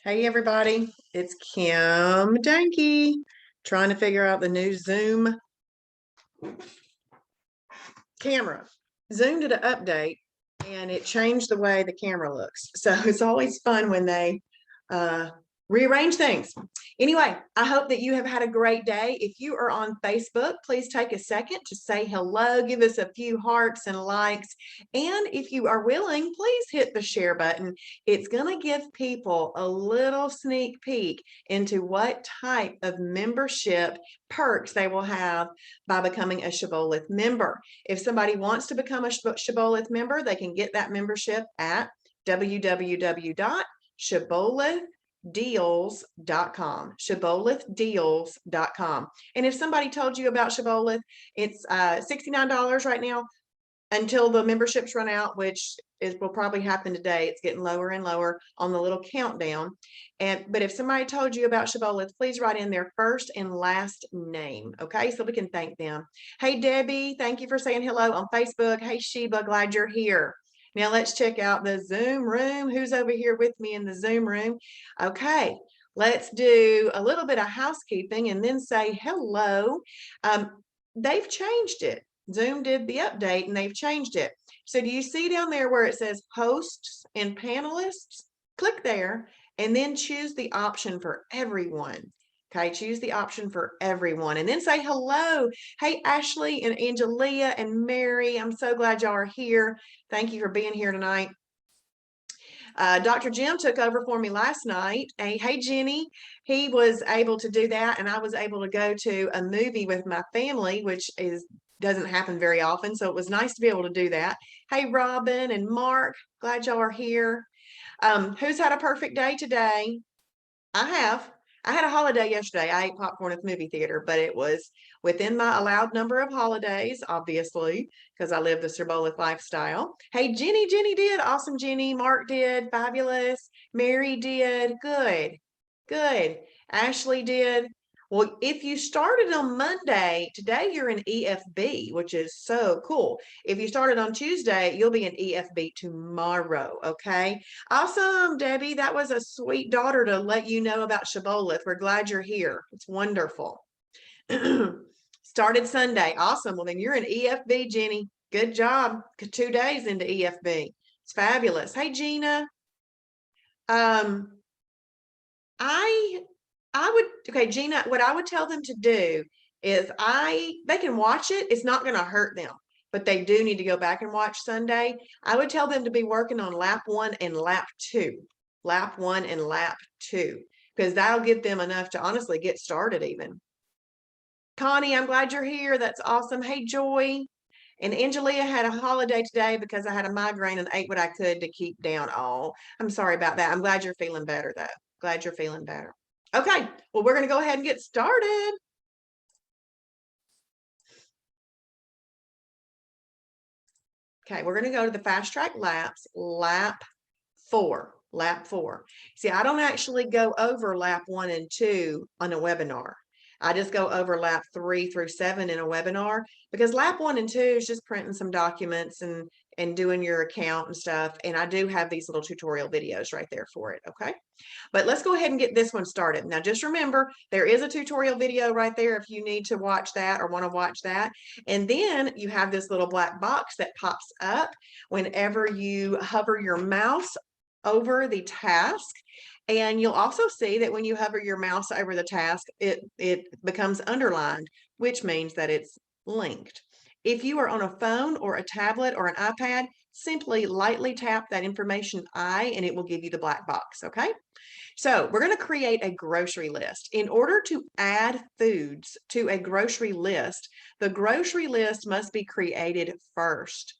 Hey everybody, it's Kim Danke trying to figure out the new Zoom camera. Zoom did an update and it changed the way the camera looks. So it's always fun when they rearrange things. Anyway, I hope that you have had a great day. If you are on Facebook, please take a second to say hello, give us a few hearts and likes. And if you are willing, please hit the share button. It's going to give people a little sneak peek into what type of membership perks they will have by becoming a Shibboleth member. If somebody wants to become a Shibboleth member, they can get that membership at www.shibbolethdeals.com, shibbolethdeals.com. And if somebody told you about Shibboleth, it's $69 right now until the memberships run out, which will probably happen today. It's getting lower and lower on the little countdown. But if somebody told you about Shibboleth, please write in their first and last name, okay? So we can thank them. Hey, Debbie, thank you for saying hello on Facebook. Hey, Sheba, glad you're here. Now let's check out the Zoom room. Who's over here with me in the Zoom room? Okay, let's do a little bit of housekeeping and then say hello. They've changed it. Zoom did the update and they've changed it. So do you see down there where it says hosts and panelists? Click there and then choose the option for everyone. Okay, choose the option for everyone and then say hello. Hey, Ashley and Angelia and Mary, I'm so glad y'all are here. Thank you for being here tonight. Dr. Jim took over for me last night. Hey, Jenny, he was able to do that and I was able to go to a movie with my family, which doesn't happen very often. So it was nice to be able to do that. Hey, Robin and Mark, glad y'all are here. Who's had a perfect day today? I have. I had a holiday yesterday. I ate popcorn at the movie theater, but it was within my allowed number of holidays, obviously, because I live the Shibboleth lifestyle. Hey, Jenny did. Awesome, Jenny. Mark did. Fabulous. Mary did. Good. Good. Ashley did. Well, if you started on Monday, today you're in EFB, which is so cool. If you started on Tuesday, you'll be in EFB tomorrow, okay? Awesome, Debbie. That was a sweet daughter to let you know about Shibboleth. We're glad you're here. It's wonderful. Started Sunday. Awesome. Well, then you're in EFB, Jenny. Good job. 2 days into EFB. It's fabulous. Hey, Gina. Okay, Gina, what I would tell them to do is they can watch it. It's not going to hurt them, but they do need to go back and watch Sunday. I would tell them to be working on lap 1 and lap 2, because that'll get them enough to honestly get started even. Connie, I'm glad you're here. That's awesome. Hey, Joy. And Angelia had a holiday today because I had a migraine and ate what I could to keep down. Oh, I'm sorry about that. I'm glad you're feeling better though. Glad you're feeling better. Okay, well, we're going to go ahead and get started. Okay, we're going to go to the fast track laps, lap 4. See, I don't actually go over lap 1 and 2 on a webinar. I just go over lap 3 through 7 in a webinar because lap 1 and 2 is just printing some documents and doing your account and stuff. And I do have these little tutorial videos right there for it. Okay, but let's go ahead and get this one started. Now, just remember, there is a tutorial video right there if you need to watch that or want to watch that. And then you have this little black box that pops up whenever you hover your mouse over the task. And you'll also see that when you hover your mouse over the task, it becomes underlined, which means that it's linked. If you are on a phone or a tablet or an iPad, simply lightly tap that information I and it will give you the black box, okay? So we're going to create a grocery list. In order to add foods to a grocery list, the grocery list must be created first.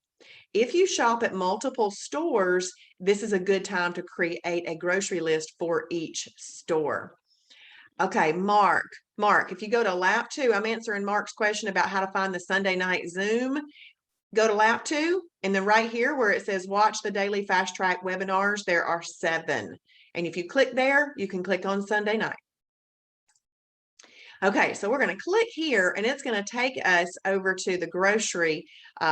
If you shop at multiple stores, this is a good time to create a grocery list for each store. Okay, Mark, if you go to lap 2, I'm answering Mark's question about how to find the Sunday night Zoom. Go to lap 2, and then right here where it says watch the daily fast track webinars, there are 7. And if you click there, you can click on Sunday night. Okay, so we're going to click here and it's going to take us over to the grocery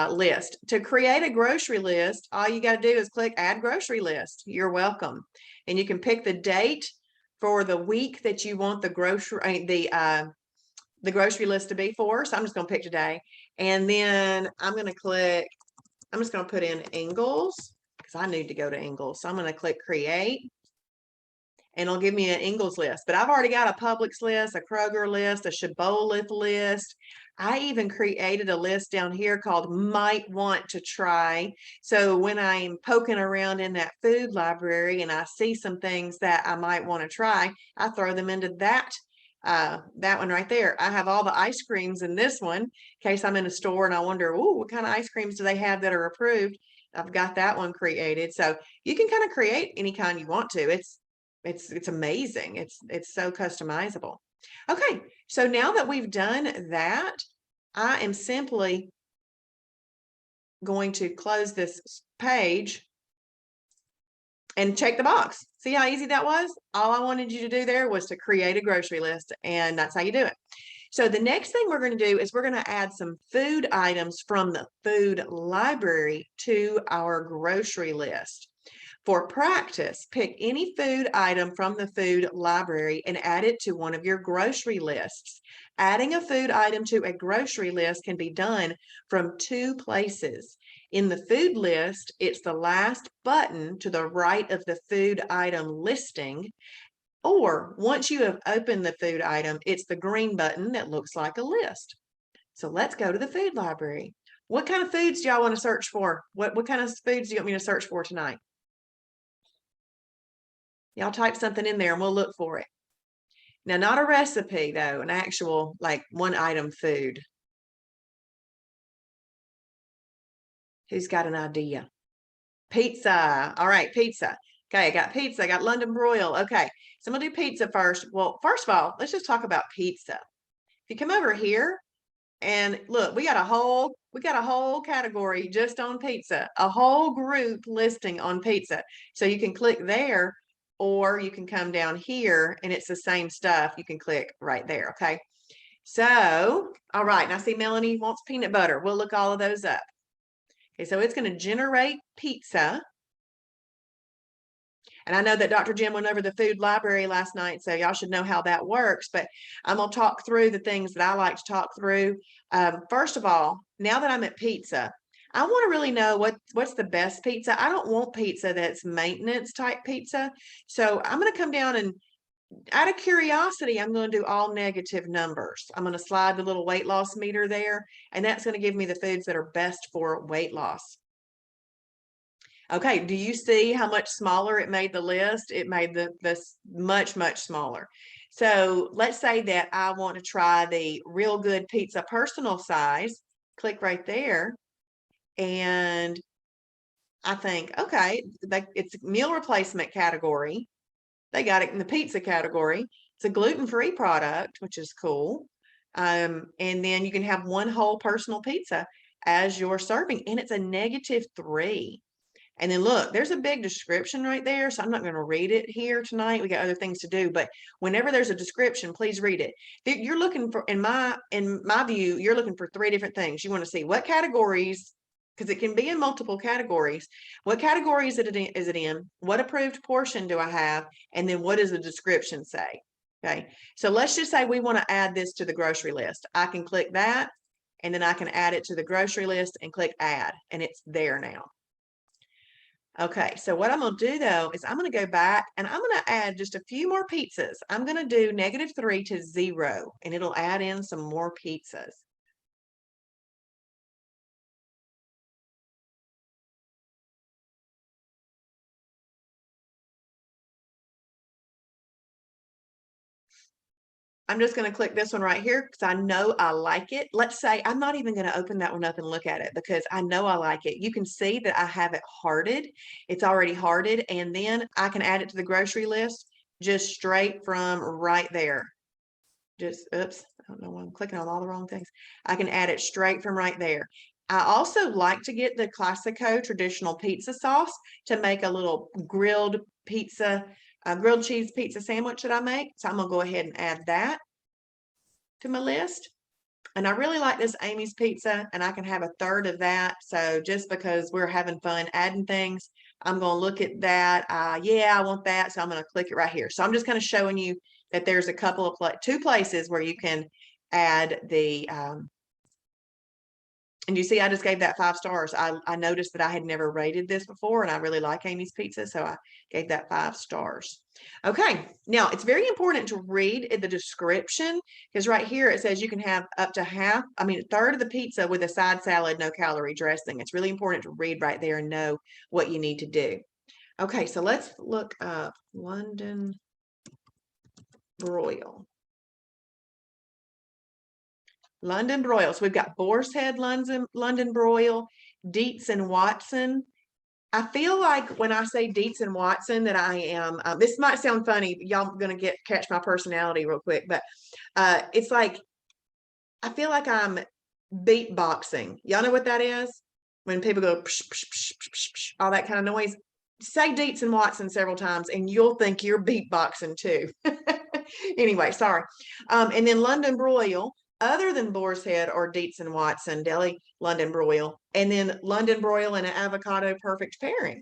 list. To create a grocery list, all you got to do is click add grocery list. You're welcome. And you can pick the date for the week that you want the grocery list to be for. So I'm just going to pick today. And then I'm just going to put in Ingles because I need to go to Ingles. So I'm going to click create and it'll give me an Ingles list. But I've already got a Publix list, a Kroger list, a Shibboleth list. I even created a list down here called might want to try. So when I'm poking around in that food library and I see some things that I might want to try, I throw them into that one right there. I have all the ice creams in this one in case I'm in a store and I wonder, oh, what kind of ice creams do they have that are approved? I've got that one created. So you can kind of create any kind you want to. It's amazing. It's so customizable. Okay, so now that we've done that, I am simply going to close this page and check the box. See how easy that was? All I wanted you to do there was to create a grocery list, and that's how you do it. So the next thing we're going to do is we're going to add some food items from the food library to our grocery list. For practice, pick any food item from the food library and add it to one of your grocery lists. Adding a food item to a grocery list can be done from two places. In the food list, it's the last button to the right of the food item listing. Or once you have opened the food item, it's the green button that looks like a list. So let's go to the food library. What kind of foods do y'all want to search for? What kind of foods do you want me to search for tonight? Y'all type something in there and we'll look for it. Now, not a recipe though, an actual like one item food. Who's got an idea? Pizza. All right, pizza. Okay, I got pizza. I got London broil. Okay, so I'm gonna do pizza first. Well, first of all, let's just talk about pizza. If you come over here and look, we got a whole category just on pizza, a whole group listing on pizza. So you can click there, or you can come down here and it's the same stuff. You can click right there. Okay. So, all right. Now see Melanie wants peanut butter. We'll look all of those up. Okay. So it's going to generate pizza. And I know that Dr. Jim went over the food library last night, so y'all should know how that works, but I'm going to talk through the things that I like to talk through. First of all, now that I'm at pizza, I want to really know what's the best pizza. I don't want pizza that's maintenance type pizza. So I'm going to come down and out of curiosity, I'm going to do all negative numbers. I'm going to slide the little weight loss meter there, and that's going to give me the foods that are best for weight loss. Okay, do you see how much smaller it made the list? It made this much, much smaller. So let's say that I want to try the Real Good Pizza personal size. Click right there. And I think, okay, it's meal replacement category. They got it in the pizza category. It's a gluten-free product, which is cool. And then you can have one whole personal pizza as your serving, and it's a -3. And then look, there's a big description right there. So I'm not going to read it here tonight. We got other things to do, but whenever there's a description, please read it. You're looking for, in my view, you're looking for 3 different things. You want to see what categories, because it can be in multiple categories. What categories is it in? What approved portion do I have? And then what does the description say? Okay. So let's just say we want to add this to the grocery list. I can click that, and then I can add it to the grocery list and click add, and it's there now. Okay, so what I'm going to do though is I'm going to go back and I'm going to add just a few more pizzas. I'm going to do -3 to 0, and it'll add in some more pizzas. I'm just going to click this one right here because I know I like it. Let's say I'm not even going to open that one up and look at it because I know I like it. You can see that I have it hearted. It's already hearted, and then I can add it to the grocery list just straight from right there. Oops, I don't know why I'm clicking on all the wrong things. I can add it straight from right there. I also like to get the Classico traditional pizza sauce to make a little grilled pizza, grilled cheese pizza sandwich that I make. So I'm going to go ahead and add that to my list. And I really like this Amy's pizza, and I can have 1/3 of that. So just because we're having fun adding things, I'm going to look at that. Yeah, I want that. So I'm going to click it right here. So I'm just kind of showing you that there's a couple of two places where you can add the, and you see, I just gave that 5 stars. I noticed that I had never rated this before, and I really like Amy's Pizza, so I gave that 5 stars. Okay, now it's very important to read the description, because right here it says you can have up to a third of the pizza with a side salad, no calorie dressing. It's really important to read right there and know what you need to do. Okay, so let's look up London broil. London broil. So we've got Boar's Head London broil, Dietz and Watson. I feel like when I say Dietz and Watson that I am, this might sound funny, y'all gonna catch my personality real quick, but it's like, I feel like I'm beatboxing. Y'all know what that is? When people go psh, psh, psh, psh, psh, all that kind of noise. Say Dietz and Watson several times and you'll think you're beatboxing too. Anyway, sorry. And then London broil, other than Boar's Head or Dietz and Watson, deli London broil, and then London broil and an avocado perfect pairing.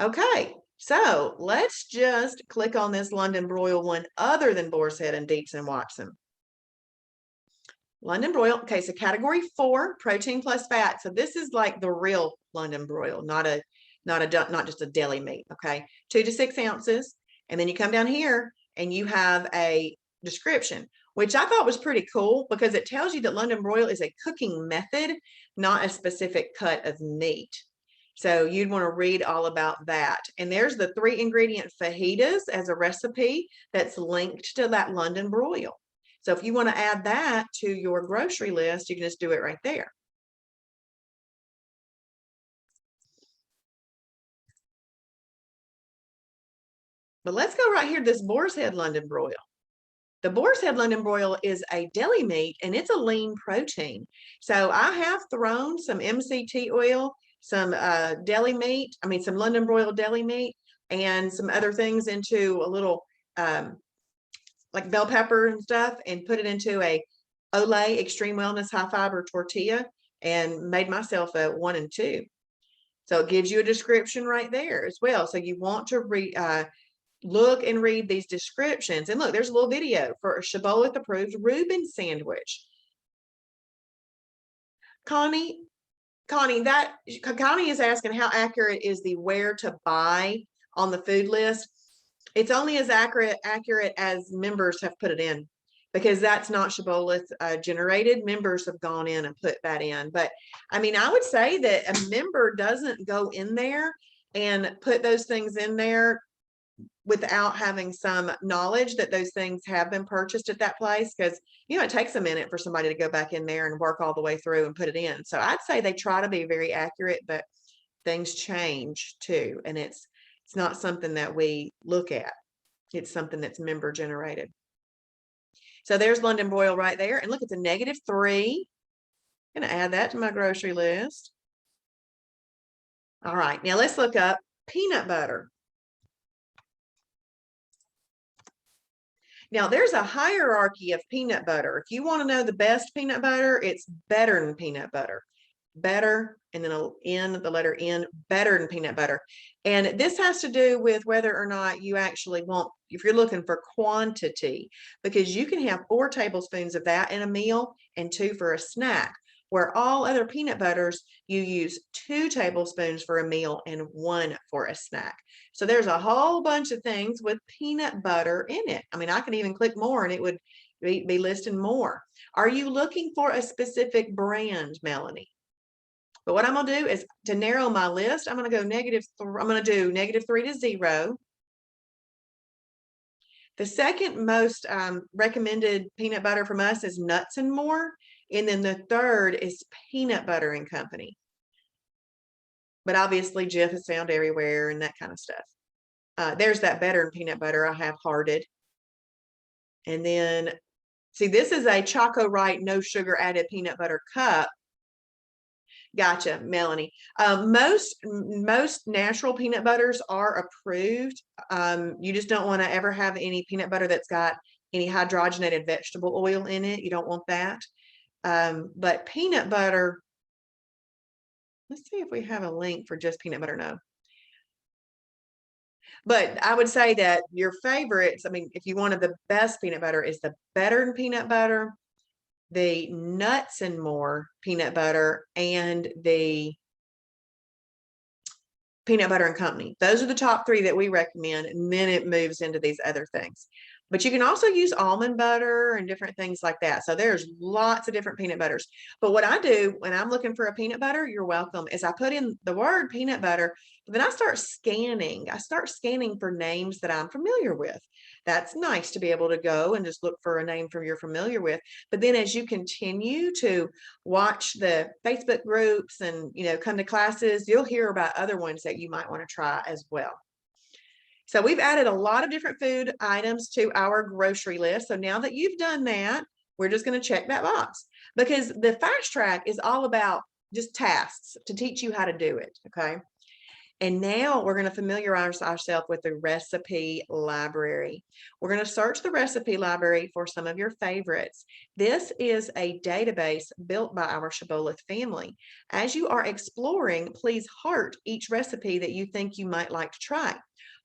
Okay, so let's just click on this London broil one other than Boar's Head and Dietz and Watson. London broil. Okay, so category 4, protein plus fat. So this is like the real London broil, not just a deli meat. Okay, 2 to 6 ounces, and then you come down here and you have a description, which I thought was pretty cool because it tells you that London broil is a cooking method, not a specific cut of meat. So you'd want to read all about that. And there's the 3 ingredient fajitas as a recipe that's linked to that London broil. So if you want to add that to your grocery list, you can just do it right there. But let's go right here, this Boar's Head London broil. The Boar's Head London broil is a deli meat and it's a lean protein. So I have thrown some MCT oil, some deli meat, some London broil deli meat, and some other things into a little like bell pepper and stuff, and put it into a Olay Extreme Wellness High Fiber tortilla and made myself a 1 and 2. So it gives you a description right there as well. So you want to look and read these descriptions. And look, there's a little video for a Shibboleth approved Reuben sandwich. Connie is asking how accurate is the where to buy on the food list. It's only as accurate as members have put it in, because that's not Shibboleth generated. Members have gone in and put that in. But I would say that a member doesn't go in there and put those things in there without having some knowledge that those things have been purchased at that place, because it takes a minute for somebody to go back in there and work all the way through and put it in. So I'd say they try to be very accurate, but things change too, and it's not something that we look at. It's something that's member generated. So there's London broil right there, and look, it's a -3. I'm going to add that to my grocery list. All right, now let's look up peanut butter. Now there's a hierarchy of peanut butter. If you want to know the best peanut butter, it's better than peanut butter. Better, and then the letter N, better than peanut butter. And this has to do with whether or not you actually want, if you're looking for quantity, because you can have 4 tablespoons of that in a meal and 2 for a snack, where all other peanut butters, you use 2 tablespoons for a meal and 1 for a snack. So there's a whole bunch of things with peanut butter in it. I can even click more and it would be listing more. Are you looking for a specific brand, Melanie? But what I'm going to do is, to narrow my list, I'm going to go -3. I'm going to do -3 to 0. The second most recommended peanut butter from us is Nuts and More. And then the third is Peanut Butter and Company. But obviously Jif is found everywhere and that kind of stuff. There's that better than peanut butter I have hearted. And then, see, this is a Choco Right no sugar added peanut butter cup. Gotcha, Melanie. Most natural peanut butters are approved. You just don't want to ever have any peanut butter that's got any hydrogenated vegetable oil in it. You don't want that. But peanut butter, let's see if we have a link for just peanut butter. No. But I would say that your favorites, I mean, if you wanted the best peanut butter, is the Better and peanut butter, the Nuts and More peanut butter, and the Peanut Butter and Company. Those are the top three that we recommend, and then it moves into these other things. But you can also use almond butter and different things like that. So there's lots of different peanut butters. But what I do when I'm looking for a peanut butter, you're welcome, is I put in the word peanut butter, but then I start scanning. I start scanning for names that I'm familiar with. That's nice to be able to go and just look for a name from you're familiar with. But then as you continue to watch the Facebook groups and, come to classes, you'll hear about other ones that you might want to try as well. So we've added a lot of different food items to our grocery list. So now that you've done that, we're just going to check that box, because the fast track is all about just tasks to teach you how to do it. Okay. And now we're going to familiarize ourselves with the recipe library. We're going to search the recipe library for some of your favorites. This is a database built by our Shibboleth family. As you are exploring, please heart each recipe that you think you might like to try.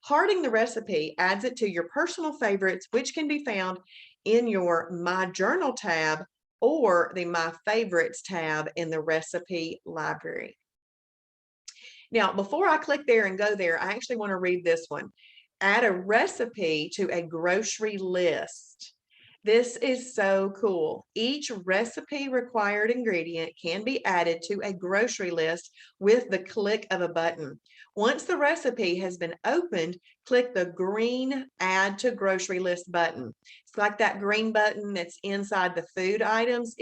Hearting the recipe adds it to your personal favorites, which can be found in your My Journal tab or the My Favorites tab in the recipe library. Now, before I click there and go there, I actually want to read this one. Add a recipe to a grocery list. This is so cool. Each recipe required ingredient can be added to a grocery list with the click of a button. Once the recipe has been opened, click the green Add to Grocery List button. It's like that green button that's inside the food items.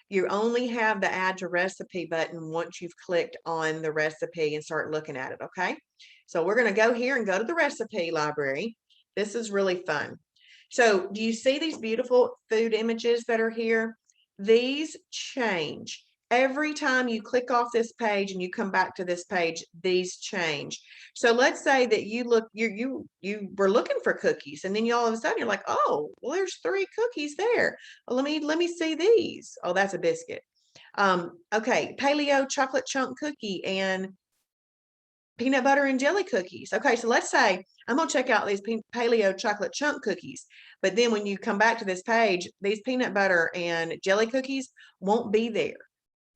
You only have the Add to Recipe button once you've clicked on the recipe and start looking at it, okay? So we're going to go here and go to the recipe library. This is really fun. So do you see these beautiful food images that are here? These change. Every time you click off this page and you come back to this page, these change. So let's say that you were looking for cookies, and then you all of a sudden you're like, oh, well, there's 3 cookies there. Well, let me see these. Oh, that's a biscuit. Okay, paleo chocolate chunk cookie and peanut butter and jelly cookies. Okay, so let's say I'm going to check out these paleo chocolate chunk cookies, but then when you come back to this page, these peanut butter and jelly cookies won't be there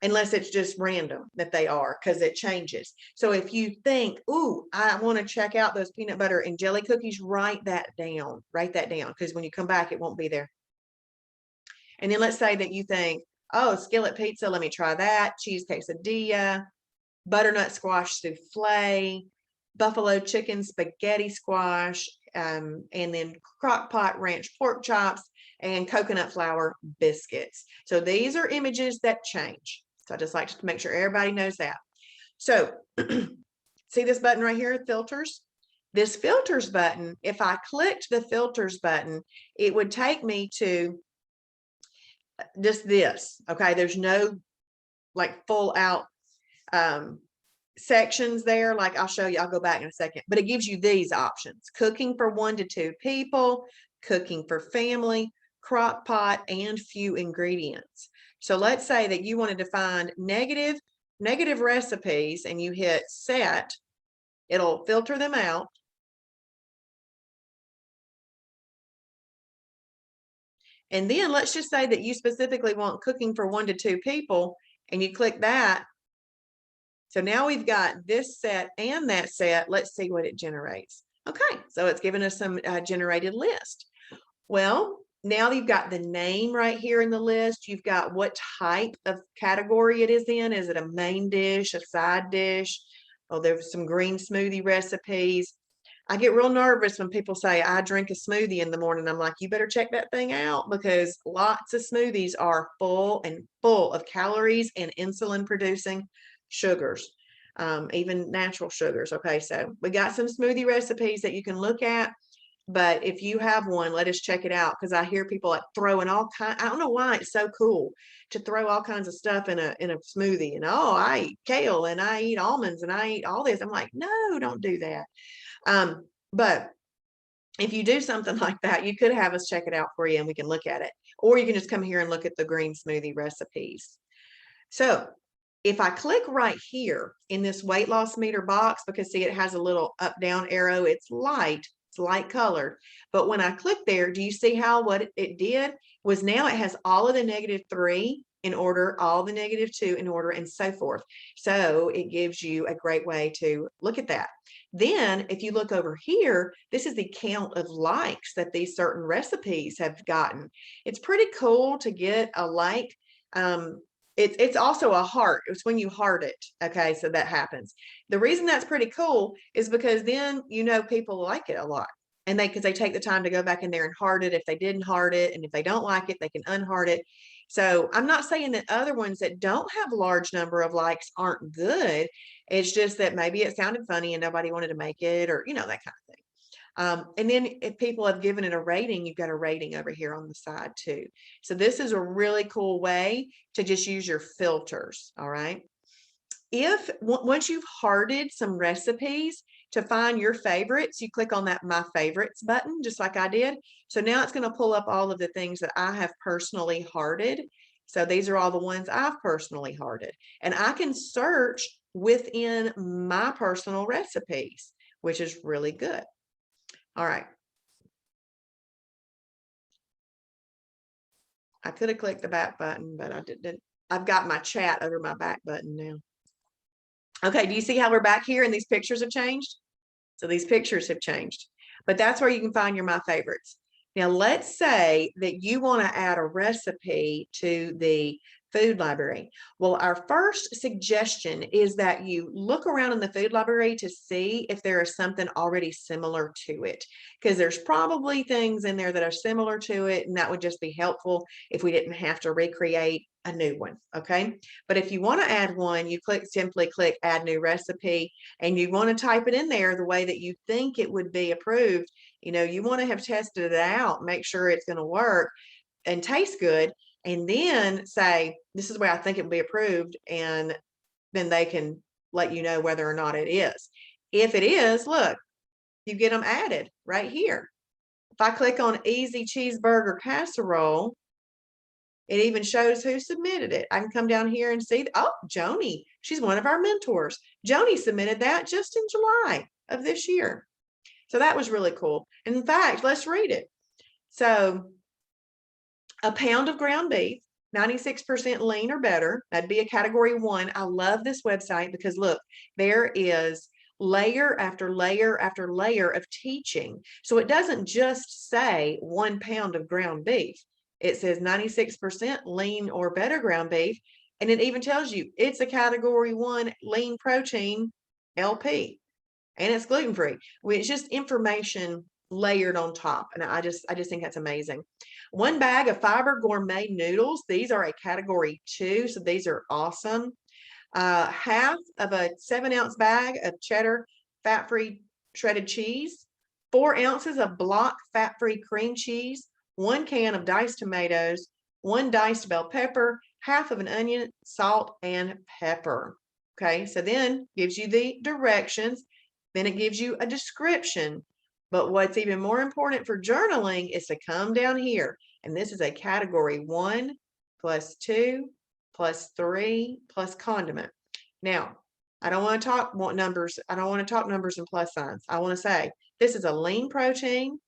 unless it's just random that they are, because it changes. So if you think, ooh, I want to check out those peanut butter and jelly cookies, write that down, because when you come back, it won't be there. And then let's say that you think, oh, skillet pizza, let me try that, cheese quesadilla, butternut squash souffle, buffalo chicken spaghetti squash, and then crock pot ranch pork chops, and coconut flour biscuits. So these are images that change. So I just like to make sure everybody knows that. So see this button right here, filters? This filters button, if I clicked the filters button, it would take me to just this. Okay, there's no like full out sections there. Like I'll show you, I'll go back in a second, but it gives you these options: cooking for 1 to 2 people, cooking for family, crock pot, and few ingredients. So let's say that you wanted to find negative recipes and you hit set, it'll filter them out. And then let's just say that you specifically want cooking for 1 to 2 people and you click that. So now we've got this set and that set. Let's see what it generates. Okay, so it's given us some generated list. Well, now you've got the name right here in the list. You've got what type of category it is in. Is it a main dish, a side dish? Oh, there's some green smoothie recipes. I get real nervous when people say, I drink a smoothie in the morning. I'm like, you better check that thing out, because lots of smoothies are full of calories and insulin producing sugars, even natural sugars. Okay, so we got some smoothie recipes that you can look at. But if you have one, let us check it out, because I hear people like throwing all kinds. I don't know why it's so cool to throw all kinds of stuff in a smoothie. And oh, I eat kale and I eat almonds and I eat all this. I'm like, no, don't do that. But if you do something like that, you could have us check it out for you and we can look at it. Or you can just come here and look at the green smoothie recipes. So If I click right here in this weight loss meter box, because see, it has a little up down arrow, it's light colored. But when I click there, do you see how what it did was now it has all of the -3 in order, all the -2 in order, and so forth. So it gives you a great way to look at that. Then if you look over here, this is the count of likes that these certain recipes have gotten. It's pretty cool to get a like. It's also a heart. It's when you heart it. Okay, so that happens. The reason that's pretty cool is because then people like it a lot. And because they take the time to go back in there and heart it if they didn't heart it. And if they don't like it, they can unheart it. So I'm not saying that other ones that don't have a large number of likes aren't good. It's just that maybe it sounded funny and nobody wanted to make it, or that kind of thing. And then if people have given it a rating, you've got a rating over here on the side too. So this is a really cool way to just use your filters. All right. Once you've hearted some recipes, to find your favorites, you click on that My Favorites button, just like I did. So now it's going to pull up all of the things that I have personally hearted. So these are all the ones I've personally hearted. And I can search within my personal recipes, which is really good. All right. I could have clicked the back button, but I didn't. I've got my chat over my back button now. Okay, do you see how we're back here and these pictures have changed? So these pictures have changed, but that's where you can find your My Favorites. Now, let's say that you want to add a recipe to the food library. Well, our first suggestion is that you look around in the food library to see if there is something already similar to it, because there's probably things in there that are similar to it, and that would just be helpful if we didn't have to recreate a new one. Okay, but if you want to add one, you simply click Add New Recipe, and you want to type it in there the way that you think it would be approved. You want to have tested it out, make sure it's going to work and taste good, and then say, this is the way I think it will be approved, and then they can let you know whether or not it is. If it is, look, you get them added right here. If I click on Easy Cheeseburger Casserole, it even shows who submitted it. I can come down here and see, oh, Joni, she's one of our mentors. Joni submitted that just in July of this year. So that was really cool. And in fact, let's read it. So a pound of ground beef, 96% lean or better. That'd be a category 1. I love this website because look, there is layer after layer after layer of teaching. So it doesn't just say 1 pound of ground beef. It says 96% lean or better ground beef. And it even tells you it's a category 1 lean protein LP, and it's gluten-free. It's just information layered on top. And I just think that's amazing. 1 bag of fiber gourmet noodles. These are a category 2. So these are awesome. Half of a 7-ounce bag of cheddar fat-free shredded cheese, 4 ounces of block fat-free cream cheese, 1 can of diced tomatoes, 1 diced bell pepper, half of an onion, salt, and pepper. Okay, so then gives you the directions. Then it gives you a description. But what's even more important for journaling is to come down here. And this is a category 1 plus 2 plus 3 plus condiment. Now, I don't want to talk numbers. I don't want to talk numbers and plus signs. I want to say this is a lean protein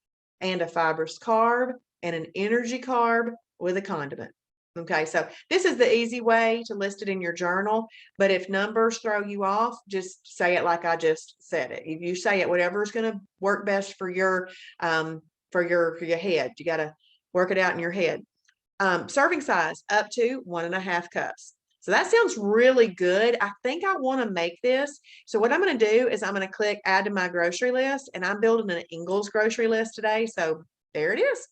and a fibrous carb and an energy carb with a condiment. Okay, so this is the easy way to list it in your journal. But if numbers throw you off, just say it like I just said it. If you say it, whatever is going to work best for your head, you got to work it out in your head. Serving size up to 1.5 cups. So that sounds really good. I think I want to make this. So what I'm going to do is I'm going to click Add to my grocery list, and I'm building an Ingles grocery list today. So there it is.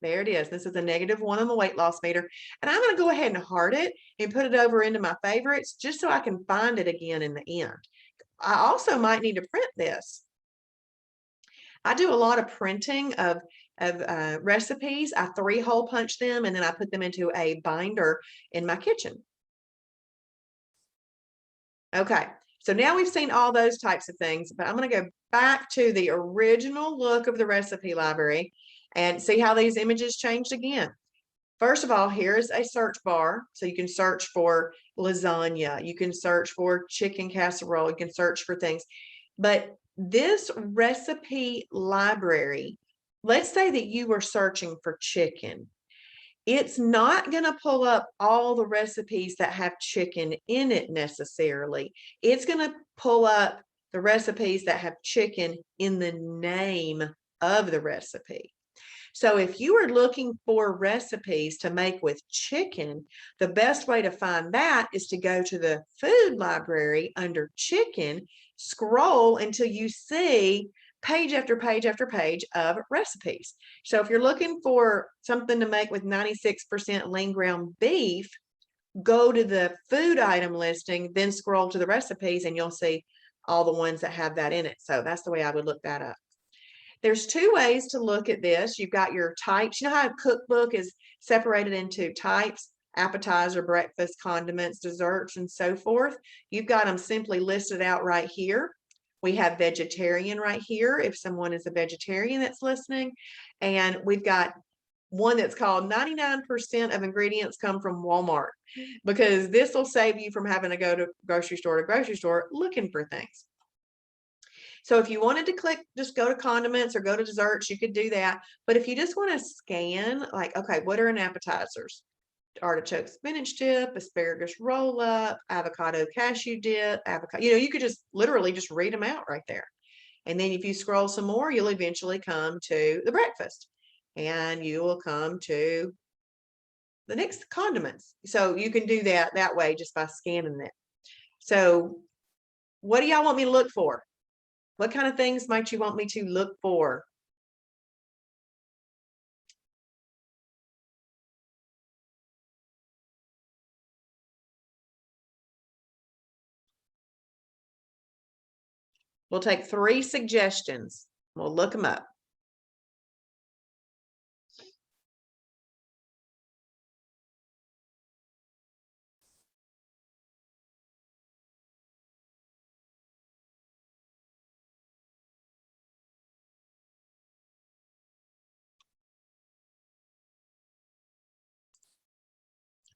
There it is. This is a -1 on the weight loss meter. And I'm going to go ahead and heart it and put it over into my favorites just so I can find it again in the end. I also might need to print this. I do a lot of printing of recipes. I 3-hole punch them, and then I put them into a binder in my kitchen. Okay, so now we've seen all those types of things, but I'm going to go back to the original look of the recipe library and see how these images changed again. First of all, here's a search bar. So you can search for lasagna. You can search for chicken casserole. You can search for things. But this recipe library, let's say that you were searching for chicken. It's not going to pull up all the recipes that have chicken in it necessarily. It's going to pull up the recipes that have chicken in the name of the recipe. So if you are looking for recipes to make with chicken, the best way to find that is to go to the food library under chicken, scroll until you see page after page after page of recipes. So if you're looking for something to make with 96% lean ground beef, go to the food item listing, then scroll to the recipes and you'll see all the ones that have that in it. So that's the way I would look that up. There's two ways to look at this. You've got your types. You know how a cookbook is separated into types, appetizer, breakfast, condiments, desserts, and so forth. You've got them simply listed out right here. We have vegetarian right here, if someone is a vegetarian that's listening. And we've got one that's called 99% of ingredients come from Walmart, because this will save you from having to go to grocery store looking for things. So if you wanted to click, just go to condiments or go to desserts, you could do that. But if you just want to scan, like, okay, what are an appetizers? Artichoke spinach dip, asparagus roll up, avocado cashew dip, avocado, you could just literally just read them out right there. And then if you scroll some more, you'll eventually come to the breakfast and you will come to the next condiments. So you can do that way just by scanning it. So what do y'all want me to look for? What kind of things might you want me to look for? We'll take 3 suggestions. We'll look them up.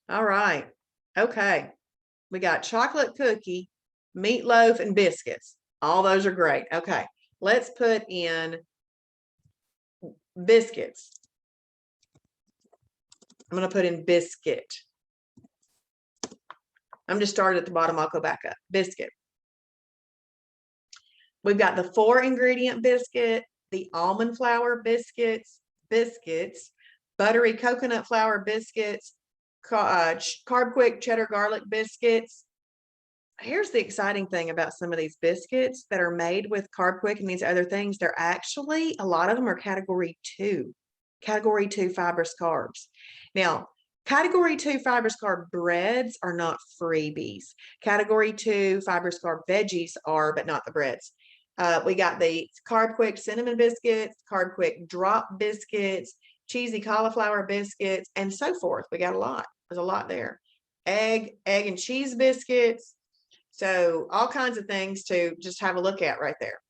All right. Okay. We got chocolate cookie, meatloaf, and biscuits. All those are great. Okay. Let's put in biscuits. I'm going to put in biscuit. I'm just started at the bottom. I'll go back up. Biscuit. We've got the 4-ingredient biscuit, the almond flour biscuits, buttery coconut flour biscuits, carb quick cheddar garlic biscuits. Here's the exciting thing about some of these biscuits that are made with carb quick and these other things. They're actually, a lot of them are category 2 fibrous carbs. Now, category 2 fibrous carb breads are not freebies. Category 2 fibrous carb veggies are, but not the breads. We got the carb quick cinnamon biscuits, carb quick drop biscuits, cheesy cauliflower biscuits, and so forth. We got a lot. There's a lot there. Egg and cheese biscuits. So all kinds of things to just have a look at right there.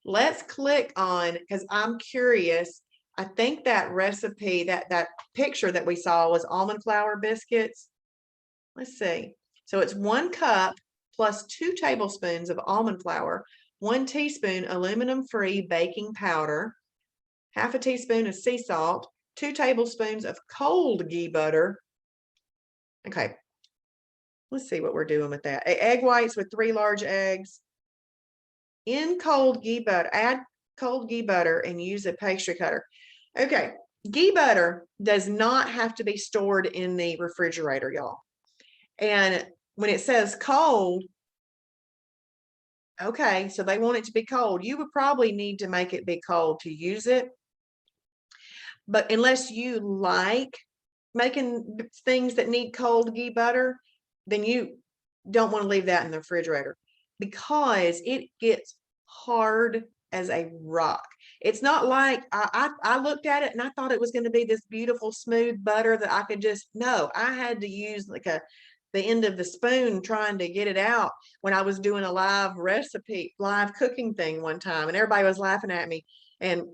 Let's click on, because I'm curious. I think that recipe, that picture that we saw was almond flour biscuits. Let's see. So it's 1 cup plus 2 tablespoons of almond flour, 1 teaspoon aluminum-free baking powder, half a teaspoon of sea salt, 2 tablespoons of cold ghee butter. Okay. Let's see what we're doing with that. Egg whites with 3 large eggs. In cold ghee butter, add cold ghee butter and use a pastry cutter. Okay, ghee butter does not have to be stored in the refrigerator, y'all. And when it says cold, okay, so they want it to be cold. You would probably need to make it be cold to use it. But unless you like making things that need cold ghee butter, then you don't want to leave that in the refrigerator because it gets hard as a rock. It's not like I looked at it and I thought it was going to be this beautiful smooth butter that I could just, no, I had to use like the end of the spoon trying to get it out when I was doing a live cooking thing one time, and everybody was laughing at me. And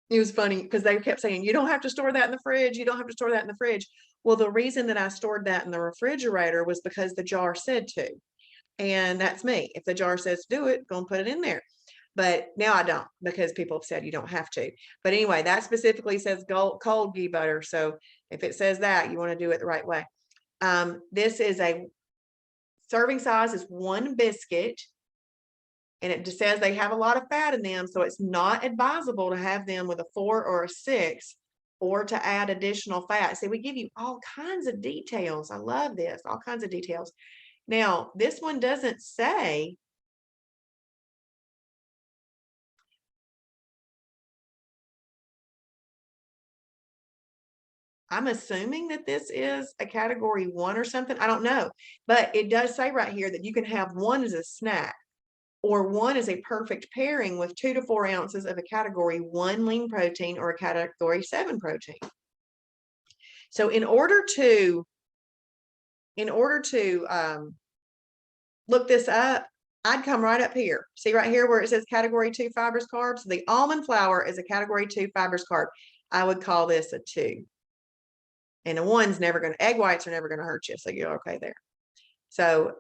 It was funny because they kept saying, you don't have to store that in the fridge. You don't have to store that in the fridge. Well, the reason that I stored that in the refrigerator was because the jar said to. And that's me. If the jar says do it, go and put it in there. But now I don't, because people have said you don't have to. But anyway, that specifically says cold ghee butter. So if it says that, you want to do it the right way. This is a serving size is 1 biscuit. And it just says they have a lot of fat in them. So it's not advisable to have them with a 4 or a 6 or to add additional fat. See, we give you all kinds of details. I love this, all kinds of details. Now, this one doesn't say I'm assuming that this is a category 1 or something. I don't know, but it does say right here that you can have one as a snack or one is a perfect pairing with 2 to 4 ounces of a category 1 lean protein or a category 7 protein. So in order to look this up, I'd come right up here. See right here where it says category 2 fibrous carbs. The almond flour is a category 2 fibrous carb. I would call this a 2. And a 1's never going to, egg whites are never going to hurt you. So you're okay there. So,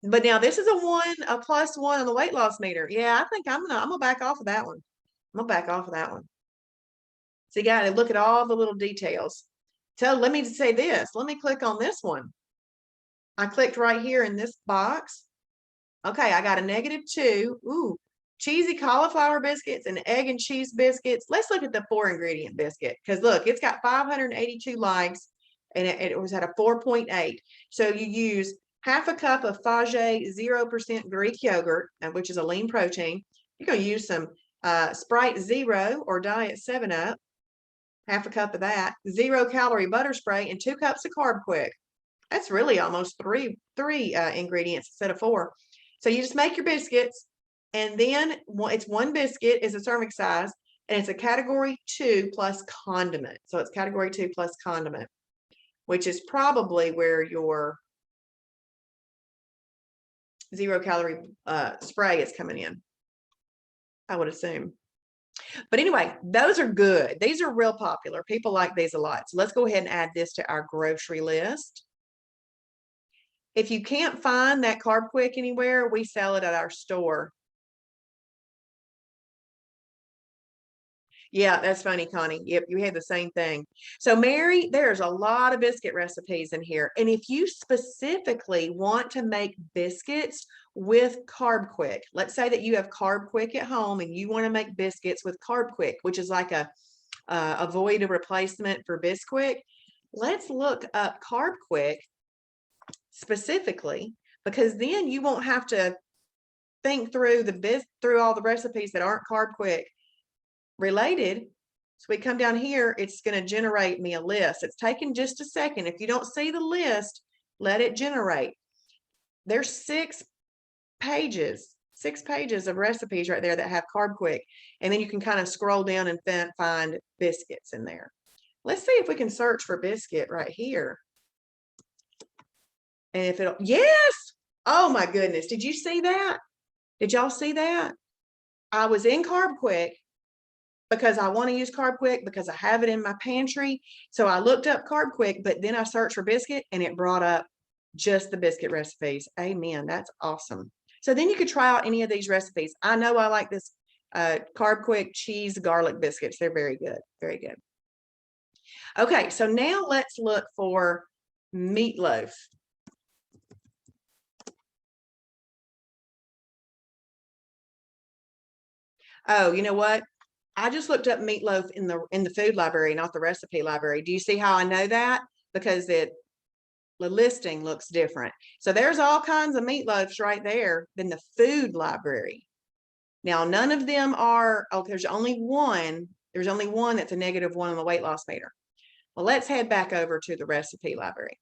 but now this is a +1 on the weight loss meter. Yeah, I think I'm gonna back off of that one. I'm gonna back off of that one. So you got to look at all the little details. So let me say this. Let me click on this one. I clicked right here in this box. Okay, I got a -2. Ooh, cheesy cauliflower biscuits and egg and cheese biscuits. Let's look at the 4 ingredient biscuit because look, it's got 582 likes and it was at a 4.8. So you use half a cup of Fage 0% Greek yogurt, which is a lean protein. You're going to use some Sprite Zero or Diet 7-Up, half a cup of that, 0-calorie butter spray, and 2 cups of Carb Quick. That's really almost three ingredients instead of 4. So you just make your biscuits, and then it's 1 biscuit is a serving size, and it's a category 2 plus condiment. So it's category 2 plus condiment, which is probably where your 0-calorie spray is coming in, I would assume. But anyway, those are good. These are real popular. People like these a lot. So let's go ahead and add this to our grocery list. If you can't find that Carb Quick anywhere, we sell it at our store. Yeah, that's funny, Connie. Yep, you had the same thing. So Mary, there's a lot of biscuit recipes in here. And if you specifically want to make biscuits with Carb Quick, let's say that you have Carb Quick at home and you want to make biscuits with Carb Quick, which is like a avoid a replacement for Bisquick. Let's look up Carb Quick specifically, because then you won't have to think through through all the recipes that aren't Carb Quick related. So we come down here, it's going to generate me a list. It's taking just a second. If you don't see the list, let it generate. There's 6 pages of recipes right there that have Carb Quick. And then you can kind of scroll down and find biscuits in there. Let's see if we can search for biscuit right here. And if it'll, yes. Oh my goodness. Did you see that? Did y'all see that? I was in Carb Quick because I want to use Carb Quick because I have it in my pantry. So I looked up Carb Quick, but then I searched for biscuit and it brought up just the biscuit recipes. Amen. That's awesome. So then you could try out any of these recipes. I know I like this Carb Quick cheese garlic biscuits. They're very good. Very good. Okay, so now let's look for meatloaf. Oh, you know what? I just looked up meatloaf in the food library, not the recipe library. Do you see how I know that? Because the listing looks different. So there's all kinds of meatloafs right there in the food library. Now, none of them are, oh, there's only one that's a -1 on the weight loss meter. Well, let's head back over to the recipe library.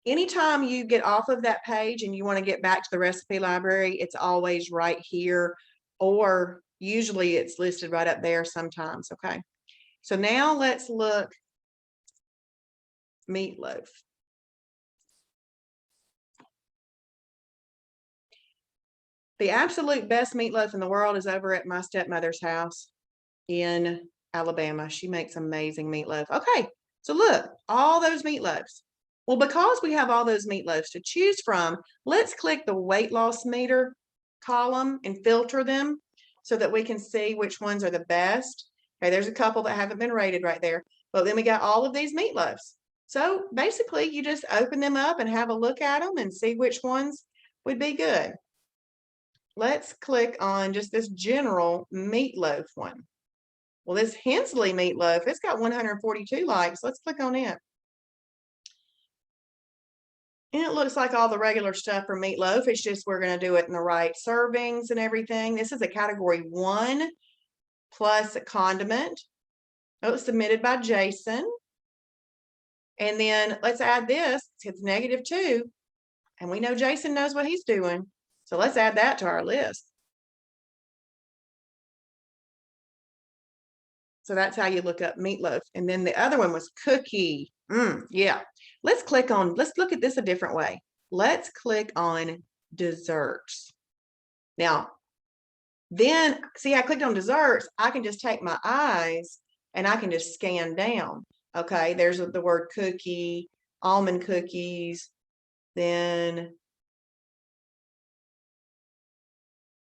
Anytime you get off of that page and you want to get back to the recipe library, it's always right here, or usually it's listed right up there sometimes. Okay. So now let's look meatloaf. The absolute best meatloaf in the world is over at my stepmother's house in Alabama. She makes amazing meatloaf. Okay, so look, all those meatloaves. Well, because we have all those meatloaves to choose from, let's click the weight loss meter column and filter them so that we can see which ones are the best. Okay, there's a couple that haven't been rated right there, but then we got all of these meatloaves. So basically, you just open them up and have a look at them and see which ones would be good. Let's click on just this general meatloaf one. Well, this Hensley meatloaf, it's got 142 likes. Let's click on it. And it looks like all the regular stuff for meatloaf. It's just we're going to do it in the right servings and everything. This is a category 1 plus a condiment. Oh, it's submitted by Jason. And then let's add this. It's -2. And we know Jason knows what he's doing. So let's add that to our list. So that's how you look up meatloaf. And then the other one was cookie. Yeah. Let's look at this a different way. Let's click on desserts. Now, then see, I clicked on desserts. I can just take my eyes and I can just scan down. Okay, there's the word cookie, almond cookies, then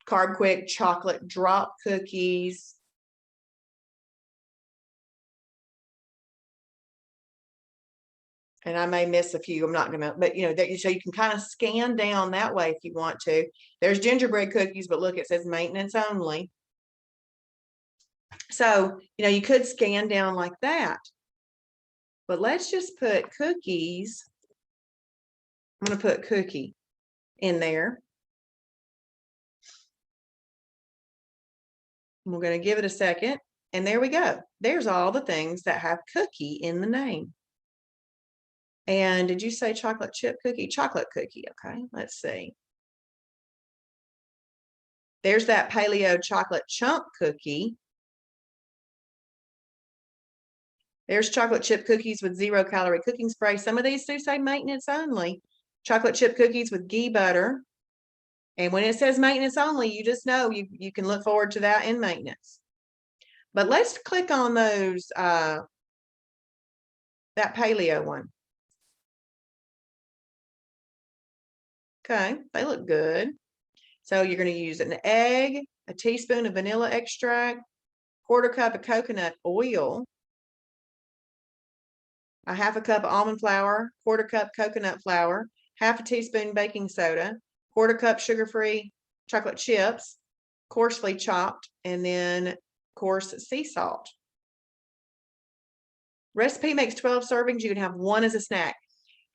Carb Quick chocolate drop cookies. And I may miss a few. I'm not gonna, but you know, so you can kind of scan down that way if you want to. There's gingerbread cookies, but look, it says maintenance only. So, you know, you could scan down like that. But let's just put cookies. I'm gonna put cookie in there. We're gonna give it a second. And there we go. There's all the things that have cookie in the name. And did you say chocolate chip cookie? Chocolate cookie. Okay, let's see. There's that paleo chocolate chunk cookie. There's chocolate chip cookies with 0-calorie cooking spray. Some of these do say maintenance only. Chocolate chip cookies with ghee butter. And when it says maintenance only, you just know you can look forward to that in maintenance. But let's click on those, that paleo one. Okay, they look good. So you're going to use an egg, a teaspoon of vanilla extract, 1/4 cup of coconut oil, a 1/2 cup of almond flour, 1/4 cup coconut flour, 1/2 teaspoon baking soda, 1/4 cup sugar-free chocolate chips, coarsely chopped, and then coarse sea salt. Recipe makes 12 servings. You can have one as a snack.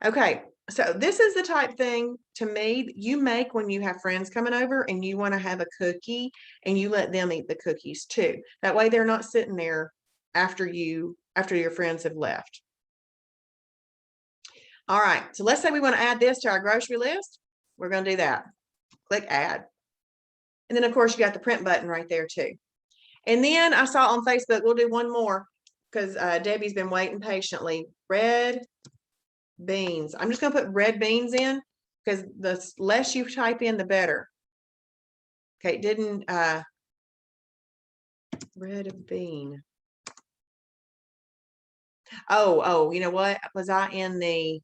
Okay, so this is the type thing to me you make when you have friends coming over and you want to have a cookie and you let them eat the cookies too. That way they're not sitting there after your friends have left. All right, so let's say we want to add this to our grocery list. We're going to do that. Click add. And then of course you got the print button right there too. And then I saw on Facebook, we'll do one more because Debbie's been waiting patiently. Red beans. I'm just going to put red beans in because the less you type in, the better. Okay, it didn't, red bean. Oh, you know what? Was I in the,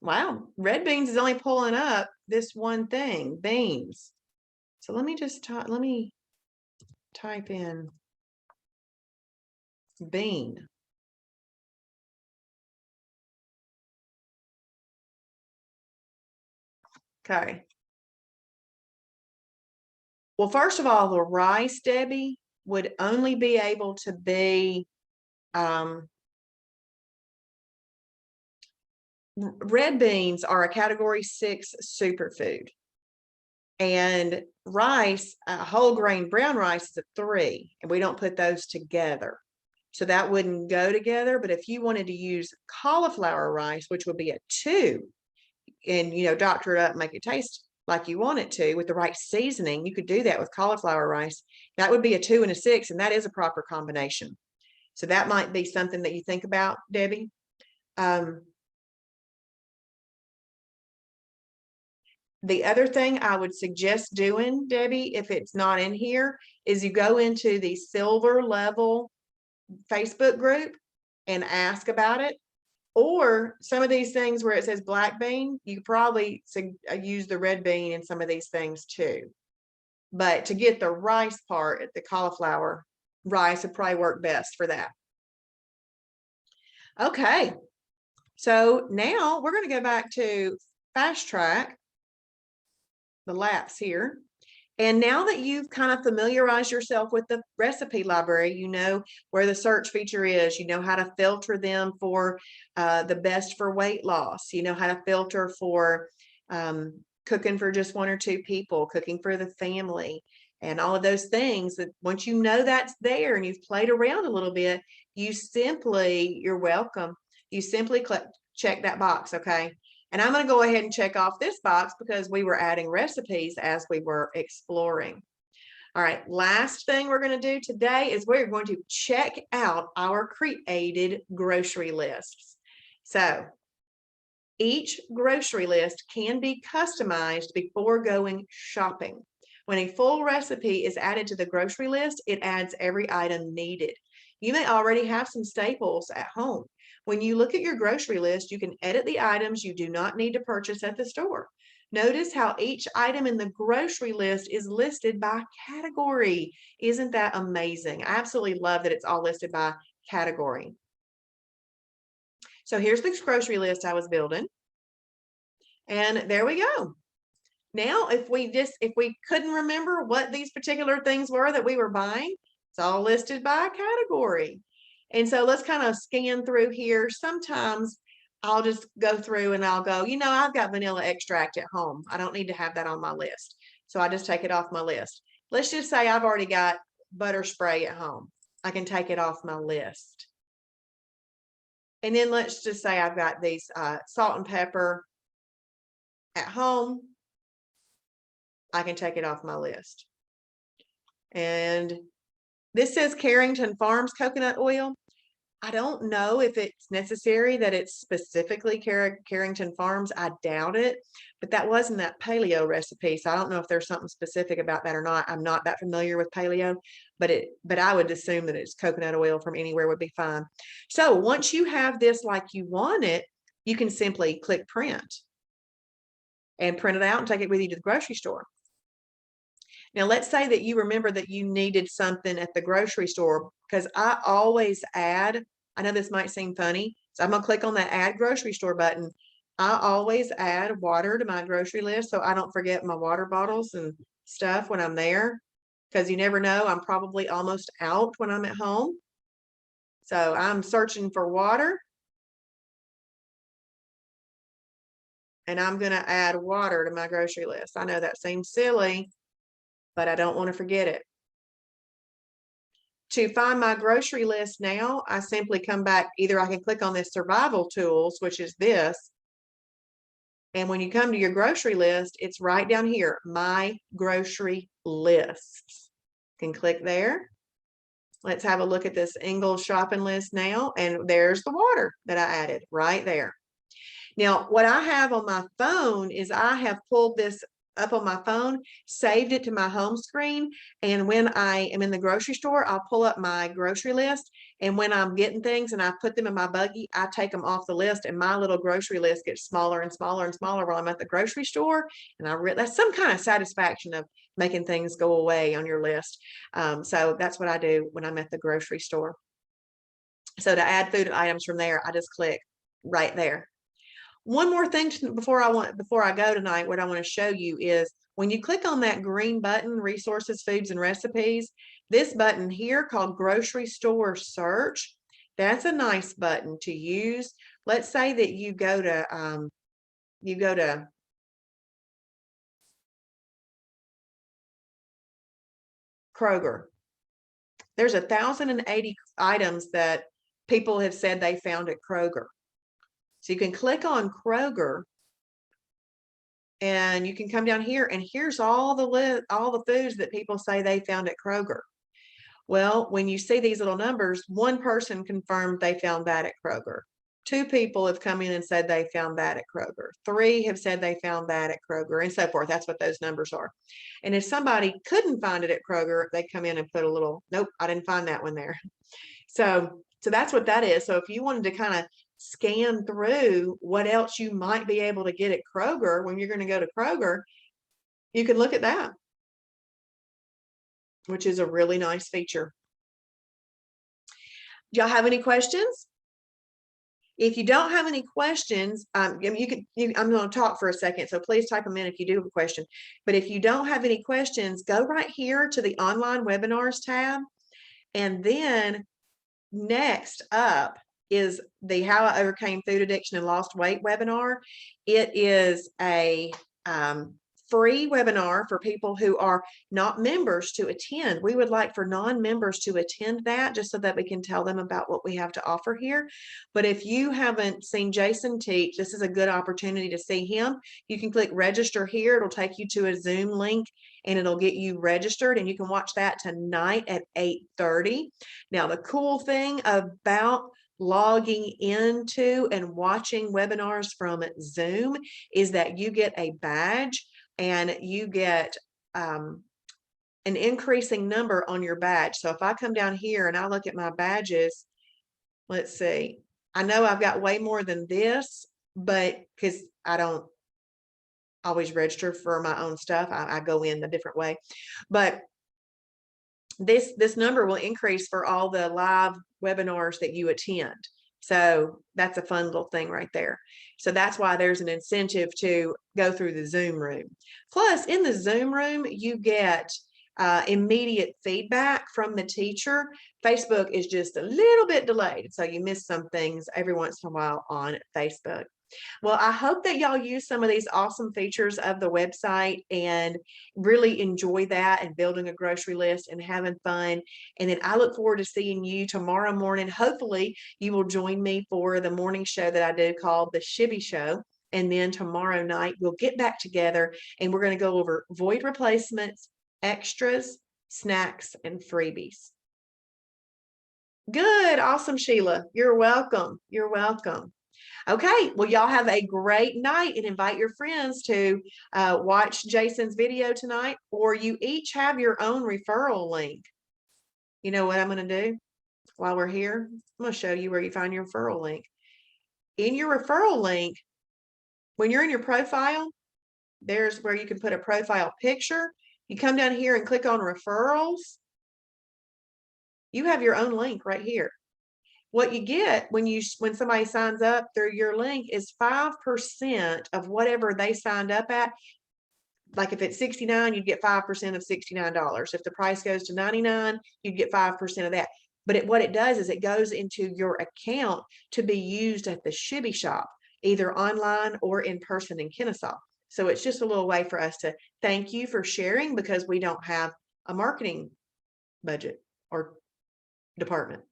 wow, red beans is only pulling up this one thing, beans. So let me just type in bean. Okay. Well, first of all, the rice, Debbie, would only be able to be red beans are a category 6 superfood. And rice, whole grain brown rice is a 3, and we don't put those together. So that wouldn't go together. But if you wanted to use cauliflower rice, which would be a 2, and you know, doctor it up, make it taste like you want it to with the right seasoning, you could do that with cauliflower rice. That would be a 2 and a 6, and that is a proper combination. So that might be something that you think about, Debbie. The other thing I would suggest doing, Debbie, if it's not in here, is you go into the silver level Facebook group and ask about it. Or some of these things where it says black bean, you could probably use the red bean in some of these things too. But to get the rice part, the cauliflower rice would probably work best for that. Okay, so now we're going to go back to Fast Track, the laps here. And now that you've kind of familiarized yourself with the recipe library, you know where the search feature is, you know how to filter them for the best for weight loss, you know how to filter for cooking for just 1 or 2 people, cooking for the family, and all of those things. That once you know that's there and you've played around a little bit, you're welcome. You simply check that box, okay? And I'm going to go ahead and check off this box because we were adding recipes as we were exploring. All right, last thing we're going to do today is we're going to check out our created grocery lists. So each grocery list can be customized before going shopping. When a full recipe is added to the grocery list, it adds every item needed. You may already have some staples at home. When you look at your grocery list, you can edit the items you do not need to purchase at the store. Notice how each item in the grocery list is listed by category. Isn't that amazing? I absolutely love that it's all listed by category. So here's the grocery list I was building. And there we go. Now, if we couldn't remember what these particular things were that we were buying, it's all listed by category. And so let's kind of scan through here. Sometimes I'll just go through and I'll go, you know, I've got vanilla extract at home. I don't need to have that on my list. So I just take it off my list. Let's just say I've already got butter spray at home. I can take it off my list. And then let's just say I've got these salt and pepper at home. I can take it off my list. And this says Carrington Farms coconut oil. I don't know if it's necessary that it's specifically Carrington Farms. I doubt it, but that wasn't that paleo recipe. So I don't know if there's something specific about that or not. I'm not that familiar with paleo, but I would assume that it's coconut oil from anywhere would be fine. So once you have this like you want it, you can simply click print and print it out and take it with you to the grocery store. Now, let's say that you remember that you needed something at the grocery store, because I always add, I know this might seem funny, so I'm going to click on that add grocery store button. I always add water to my grocery list so I don't forget my water bottles and stuff when I'm there, because you never know, I'm probably almost out when I'm at home. So I'm searching for water. And I'm going to add water to my grocery list. I know that seems silly, but I don't want to forget it. To find my grocery list now, I simply come back. Either I can click on this survival tools, which is this. And when you come to your grocery list, it's right down here, my grocery lists. You can click there. Let's have a look at this Ingles shopping list now. And there's the water that I added right there. Now, what I have on my phone is I have pulled this up on my phone, saved it to my home screen. And when I am in the grocery store, I'll pull up my grocery list. And when I'm getting things and I put them in my buggy, I take them off the list and my little grocery list gets smaller and smaller and smaller while I'm at the grocery store. And that's some kind of satisfaction of making things go away on your list. So that's what I do when I'm at the grocery store. So to add food items from there, I just click right there. One more thing before I go tonight, what I want to show you is when you click on that green button, resources, foods, and recipes, this button here called grocery store search, that's a nice button to use. Let's say that you go to Kroger. There's 1,080 items that people have said they found at Kroger. So you can click on Kroger And you can come down here and here's all the foods that people say they found at Kroger. Well, when you see these little numbers, one person confirmed they found that at Kroger. 2 people have come in and said they found that at Kroger. 3 have said they found that at Kroger, and so forth. That's what those numbers are. And if somebody couldn't find it at Kroger, they come in and put a little, nope, I didn't find that one there. So that's what that is. So if you wanted to kind of scan through what else you might be able to get at Kroger when you're going to go to Kroger, you can look at that, which is a really nice feature. Do y'all have any questions? If you don't have any questions, I'm going to talk for a second, so please type them in if you do have a question. But if you don't have any questions, go right here to the online webinars tab. And then next up is the How I Overcame Food Addiction and Lost Weight webinar. It is a free webinar for people who are not members to attend. We would like for non-members to attend that just so that we can tell them about what we have to offer here. But if you haven't seen Jason teach, this is a good opportunity to see him. You can click register here. It'll take you to a Zoom link and it'll get you registered, and you can watch that tonight at 8:30. Now, the cool thing about logging into and watching webinars from Zoom is that you get a badge and you get an increasing number on your badge. So if I come down here and I look at my badges, let's see, I know I've got way more than this, but because I don't always register for my own stuff, I go in a different way. But this number will increase for all the live webinars that you attend. So that's a fun little thing right there. So that's why there's an incentive to go through the Zoom room. Plus, in the Zoom room, you get immediate feedback from the teacher. Facebook is just a little bit delayed, so you miss some things every once in a while on Facebook. Well, I hope that y'all use some of these awesome features of the website and really enjoy that and building a grocery list and having fun. And then I look forward to seeing you tomorrow morning. Hopefully you will join me for the morning show that I do called the Shibby Show. And then tomorrow night we'll get back together and we're going to go over void replacements, extras, snacks, and freebies. Good. Awesome, Sheila. You're welcome. You're welcome. Okay, well, y'all have a great night and invite your friends to watch Jason's video tonight, or you each have your own referral link. You know what I'm going to do while we're here? I'm going to show you where you find your referral link. In your referral link, when you're in your profile, there's where you can put a profile picture. You come down here and click on referrals. You have your own link right here. What you get when somebody signs up through your link is 5% of whatever they signed up at. Like if it's $69, you'd get 5% of $69. If the price goes to $99, you'd get 5% of that. But what it does is it goes into your account to be used at the Shibby Shop, either online or in person in Kennesaw. So it's just a little way for us to thank you for sharing, because we don't have a marketing budget or department.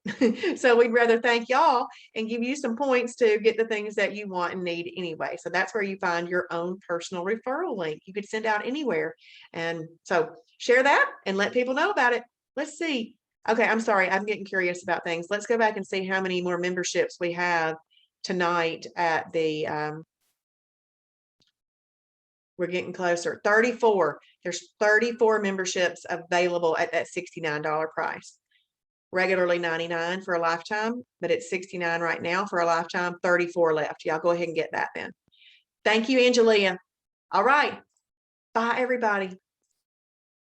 So we'd rather thank y'all and give you some points to get the things that you want and need anyway. So that's where you find your own personal referral link. You could send out anywhere. And so share that and let people know about it. Let's see. Okay, I'm sorry. I'm getting curious about things. Let's go back and see how many more memberships we have tonight at the, we're getting closer. 34. There's 34 memberships available at that $69 price. Regularly $99 for a lifetime, but it's $69 right now for a lifetime. 34 left. Y'all go ahead and get that then. Thank you, Angelia. All right. Bye, everybody.